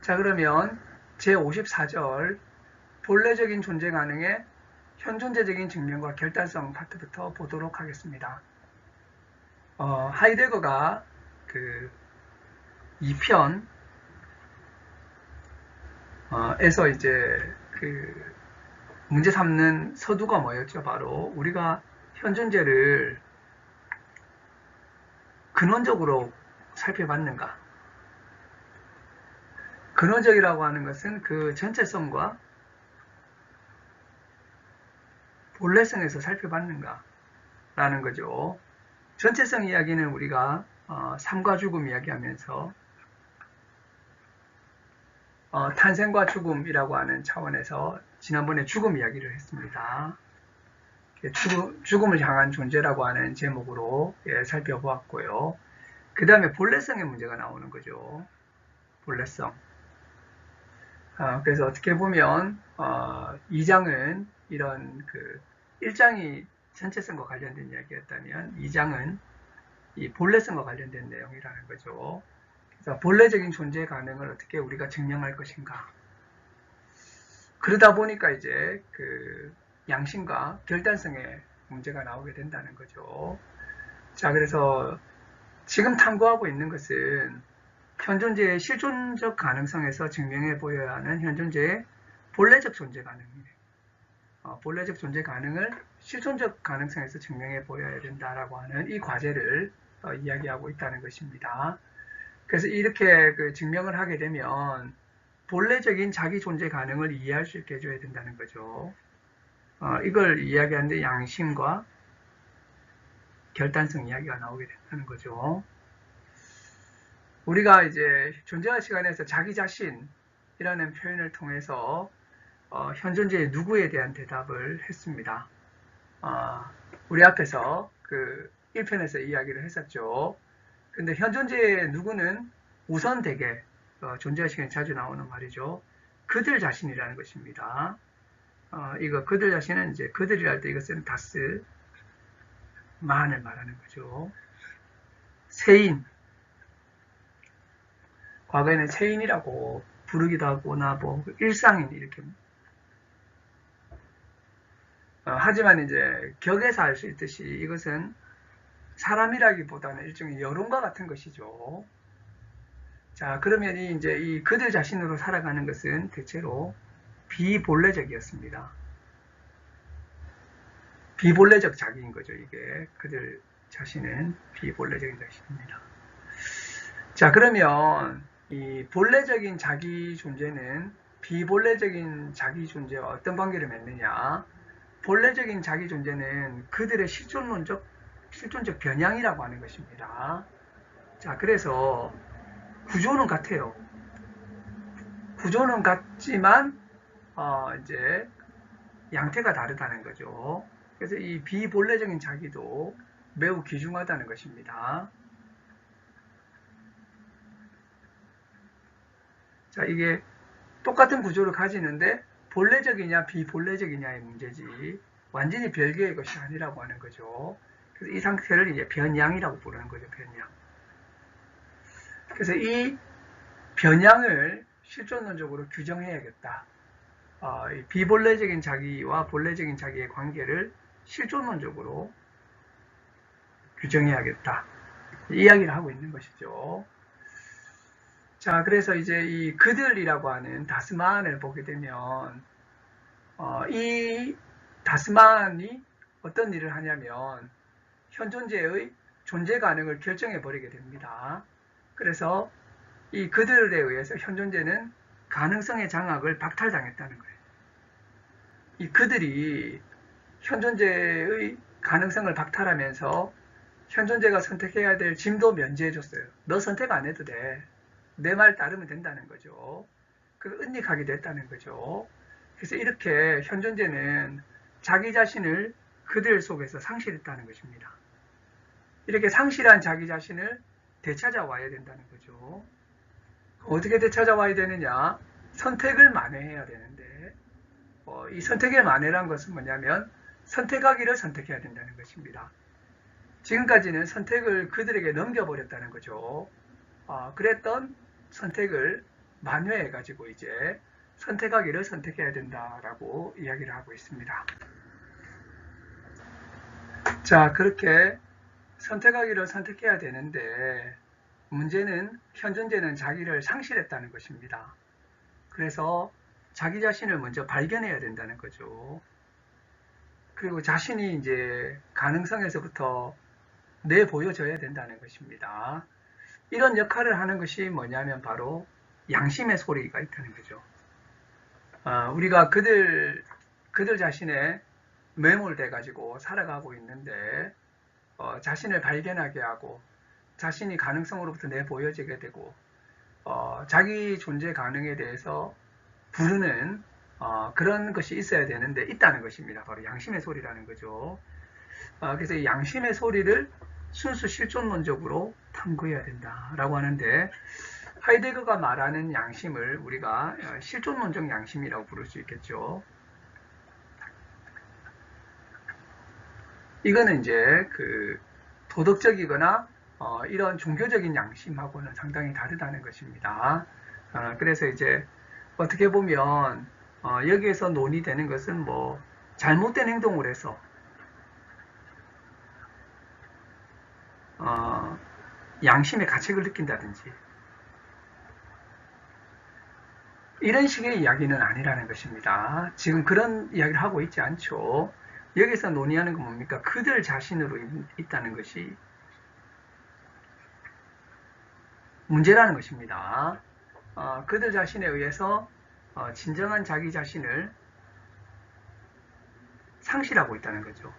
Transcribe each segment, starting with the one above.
자, 그러면 제54절 본래적인 존재 가능의 현존재적인 증명과 결단성 파트부터 보도록 하겠습니다. 하이데거가 그 2편 에서 이제 그 문제 삼는 서두가 뭐였죠? 바로 우리가 현존재를 근원적으로 살펴봤는가? 근원적이라고 하는 것은 그 전체성과 본래성에서 살펴봤는가? 라는 거죠. 전체성 이야기는 우리가 삶과 죽음 이야기하면서 탄생과 죽음이라고 하는 차원에서 지난번에 죽음 이야기를 했습니다. 죽음을 향한 존재라고 하는 제목으로 살펴보았고요. 그 다음에 본래성의 문제가 나오는 거죠. 본래성. 그래서 어떻게 보면 2장은 이런 그 1장이 전체성과 관련된 이야기였다면 2장은 이 본래성과 관련된 내용이라는 거죠. 그래서 본래적인 존재 가능을 어떻게 우리가 증명할 것인가. 그러다 보니까 이제 그 양심과 결단성의 문제가 나오게 된다는 거죠. 자, 그래서 지금 탐구하고 있는 것은 현존재의 실존적 가능성에서 증명해 보여야 하는 현존재의 본래적 존재 가능이에요. 본래적 존재 가능을 실존적 가능성에서 증명해 보여야 된다라고 하는 이 과제를 이야기하고 있다는 것입니다. 그래서 이렇게 그 증명을 하게 되면 본래적인 자기 존재 가능을 이해할 수 있게 해줘야 된다는 거죠. 이걸 이야기하는데 양심과 결단성 이야기가 나오게 된다는 거죠. 우리가 이제 존재화 시간에서 자기 자신이라는 표현을 통해서 현존재의 누구에 대한 대답을 했습니다. 우리 앞에서 그 1편에서 이야기를 했었죠. 근데 현존재의 누구는 우선 대개 존재화 시간에 자주 나오는 말이죠. 그들 자신이라는 것입니다. 이거 그들 자신은 이제 그들이랄 때 이것은 다스 만을 말하는 거죠. 세인, 과거에는 세인이라고 부르기도 하거나 뭐 일상인 이렇게. 하지만 이제 격에서 알 수 있듯이 이것은 사람이라기보다는 일종의 여론과 같은 것이죠. 자, 그러면 이제 이 그들 자신으로 살아가는 것은 대체로 비본래적이었습니다. 비본래적 자기인 거죠, 이게. 그들 자신은 비본래적인 자신입니다. 자, 그러면 이 본래적인 자기 존재는 비본래적인 자기 존재와 어떤 관계를 맺느냐? 본래적인 자기 존재는 그들의 실존적 변형이라고 하는 것입니다. 자, 그래서 구조는 같아요. 구조는 같지만 이제 양태가 다르다는 거죠. 그래서 이 비본래적인 자기도 매우 귀중하다는 것입니다. 자, 이게 똑같은 구조를 가지는데 본래적이냐 비본래적이냐의 문제지 완전히 별개의 것이 아니라고 하는 거죠. 그래서 이 상태를 이제 변양이라고 부르는 거죠. 변양. 그래서 이 변양을 실존론적으로 규정해야겠다. 이 비본래적인 자기와 본래적인 자기의 관계를 실존론적으로 규정해야겠다. 이야기를 하고 있는 것이죠. 자, 그래서 이제 이 그들이라고 하는 다스만을 보게 되면 이 다스만이 어떤 일을 하냐면 현존재의 존재 가능을 결정해 버리게 됩니다. 그래서 이 그들에 의해서 현존재는 가능성의 장악을 박탈당했다는 거예요. 이 그들이 현존재의 가능성을 박탈하면서 현존재가 선택해야 될 짐도 면제해줬어요. 너 선택 안 해도 돼. 내 말 따르면 된다는 거죠. 그걸 은닉하게 됐다는 거죠. 그래서 이렇게 현존재는 자기 자신을 그들 속에서 상실했다는 것입니다. 이렇게 상실한 자기 자신을 되찾아와야 된다는 거죠. 어떻게 되찾아와야 되느냐? 선택을 만회해야 되는데 이 선택의 만회란 것은 뭐냐면 선택하기를 선택해야 된다는 것입니다. 지금까지는 선택을 그들에게 넘겨버렸다는 거죠. 그랬던 선택을 만회해가지고 이제 선택하기를 선택해야 된다라고 이야기를 하고 있습니다. 자, 그렇게 선택하기를 선택해야 되는데 문제는 현존재는 자기를 상실했다는 것입니다. 그래서 자기 자신을 먼저 발견해야 된다는 거죠. 그리고 자신이 이제 가능성에서부터 내보여져야 된다는 것입니다. 이런 역할을 하는 것이 뭐냐면 바로 양심의 소리가 있다는 거죠. 우리가 그들 자신의 매몰돼 가지고 살아가고 있는데 자신을 발견하게 하고 자신이 가능성으로부터 내보여지게 되고 자기 존재 가능에 대해서 부르는 그런 것이 있어야 되는데 있다는 것입니다. 바로 양심의 소리라는 거죠. 그래서 이 양심의 소리를 순수 실존론적으로 탐구해야 된다라고 하는데 하이데거가 말하는 양심을 우리가 실존론적 양심이라고 부를 수 있겠죠. 이거는 이제 그 도덕적이거나 이런 종교적인 양심하고는 상당히 다르다는 것입니다. 그래서 이제 어떻게 보면 여기에서 논의되는 것은 뭐 잘못된 행동을 해서 양심의 가책을 느낀다든지 이런 식의 이야기는 아니라는 것입니다. 지금 그런 이야기를 하고 있지 않죠. 여기서 논의하는 건 뭡니까? 그들 자신으로 있다는 것이 문제라는 것입니다. 그들 자신에 의해서 진정한 자기 자신을 상실하고 있다는 거죠.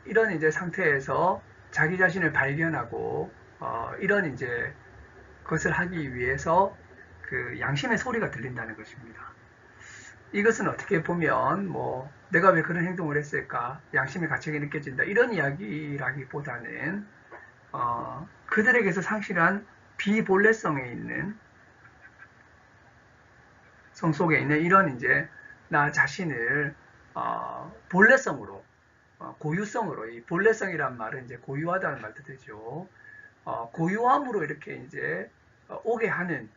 이런 이제 상태에서 자기 자신을 발견하고 이런 이제 것을 하기 위해서 그 양심의 소리가 들린다는 것입니다. 이것은 어떻게 보면 뭐 내가 왜 그런 행동을 했을까? 양심의 가책이 느껴진다. 이런 이야기라기보다는 그들에게서 상실한 비본래성에 있는 성 속에 있는 이런 이제 나 자신을 본래성으로 고유성으로 이 본래성이란 말은 이제 고유하다는 말도 되죠. 고유함으로 이렇게 이제 오게 하는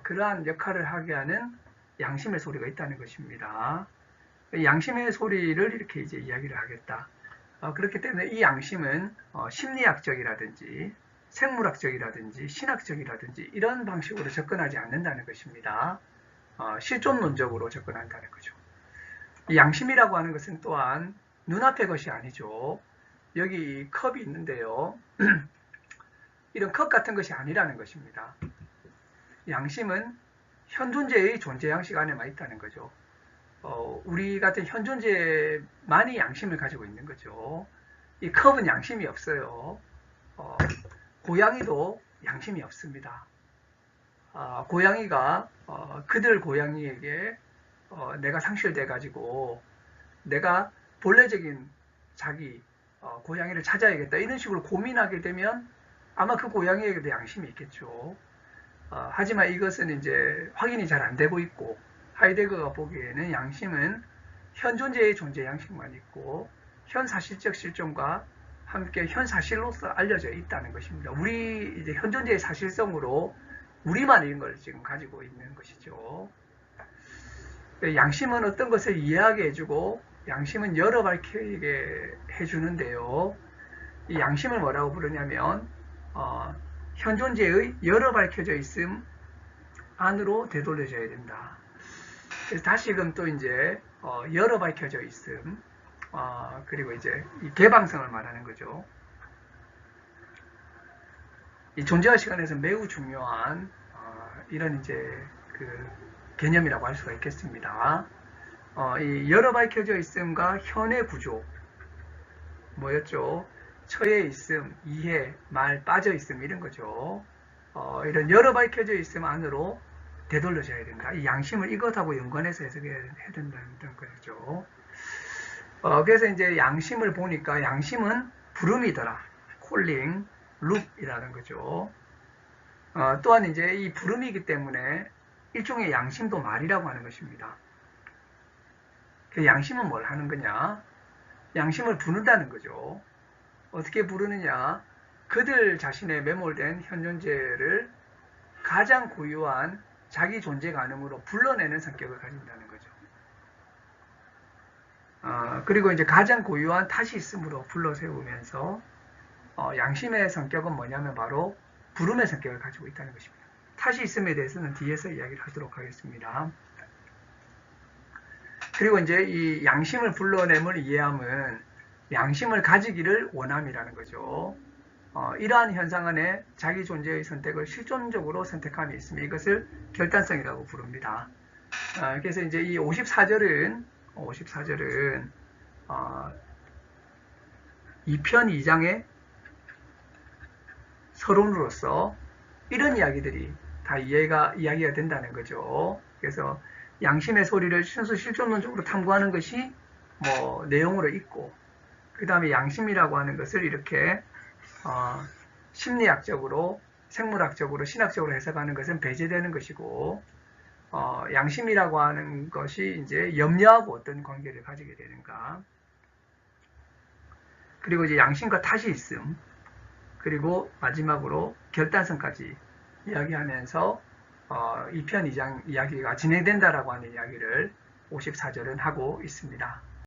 그러한 역할을 하게 하는 양심의 소리가 있다는 것입니다. 양심의 소리를 이렇게 이제 이야기를 하겠다. 그렇기 때문에 이 양심은 심리학적이라든지 생물학적이라든지 신학적이라든지 이런 방식으로 접근하지 않는다는 것입니다. 실존론적으로 접근한다는 거죠. 이 양심이라고 하는 것은 또한 눈앞의 것이 아니죠. 여기 컵이 있는데요. 이런 컵 같은 것이 아니라는 것입니다. 양심은 현존재의 존재 양식 안에만 있다는 거죠. 우리 같은 현존재만이 양심을 가지고 있는 거죠. 이 컵은 양심이 없어요. 고양이도 양심이 없습니다. 고양이가 그들 고양이에게 내가 상실돼 가지고 내가 본래적인 자기 고양이를 찾아야겠다 이런 식으로 고민하게 되면 아마 그 고양이에게도 양심이 있겠죠. 하지만 이것은 이제 확인이 잘 안 되고 있고 하이데거가 보기에는 양심은 현존재의 존재 양식만 있고 현사실적 실존과 함께 현사실로서 알려져 있다는 것입니다. 우리 이제 현존재의 사실성으로 우리만 이런 걸 지금 가지고 있는 것이죠. 양심은 어떤 것을 이해하게 해주고 양심은 열어 밝히게 해주는데요. 이 양심을 뭐라고 부르냐면 현존재의 열어 밝혀져 있음 안으로 되돌려져야 된다. 그래서 다시금 또 이제 열어 밝혀져 있음 그리고 이제 이 개방성을 말하는 거죠. 이 존재화 시간에서 매우 중요한 이런 이제 그 개념이라고 할 수가 있겠습니다. 이 열어 밝혀져 있음과 현의 구조 뭐였죠? 처해 있음, 이해, 말, 빠져 있음 이런 거죠. 이런 열어 밝혀져 있음 안으로 되돌려져야 된다. 이 양심을 이것하고 연관해서 해석해야 된다는 거죠. 그래서 이제 양심을 보니까 양심은 부름이더라. 콜링, 룩이라는 거죠. 또한 이제 이 부름이기 때문에 일종의 양심도 말이라고 하는 것입니다. 그 양심은 뭘 하는 거냐? 양심을 부른다는 거죠. 어떻게 부르느냐? 그들 자신의 매몰된 현존재를 가장 고유한 자기 존재 가능으로 불러내는 성격을 가진다는 거죠. 그리고 이제 가장 고유한 탓이 있음으로 불러 세우면서 양심의 성격은 뭐냐면 바로 부름의 성격을 가지고 있다는 것입니다. 탓이 있음에 대해서는 뒤에서 이야기를 하도록 하겠습니다. 그리고 이제 이 양심을 불러냄을 이해함은 양심을 가지기를 원함이라는 거죠. 이러한 현상 안에 자기 존재의 선택을 실존적으로 선택함이 있으며 이것을 결단성이라고 부릅니다. 그래서 이제 이 54절은 2편 2장의 서론으로서 이런 이야기들이 다 이야기가 된다는 거죠. 그래서 양심의 소리를 순수 실존론적으로 탐구하는 것이 뭐 내용으로 있고, 그 다음에 양심이라고 하는 것을 이렇게 심리학적으로, 생물학적으로, 신학적으로 해석하는 것은 배제되는 것이고, 양심이라고 하는 것이 이제 염려하고 어떤 관계를 가지게 되는가. 그리고 이제 양심과 탓이 있음. 그리고 마지막으로 결단성까지 이야기하면서 2편 2장 이야기가 진행된다라고 하는 이야기를 54절은 하고 있습니다.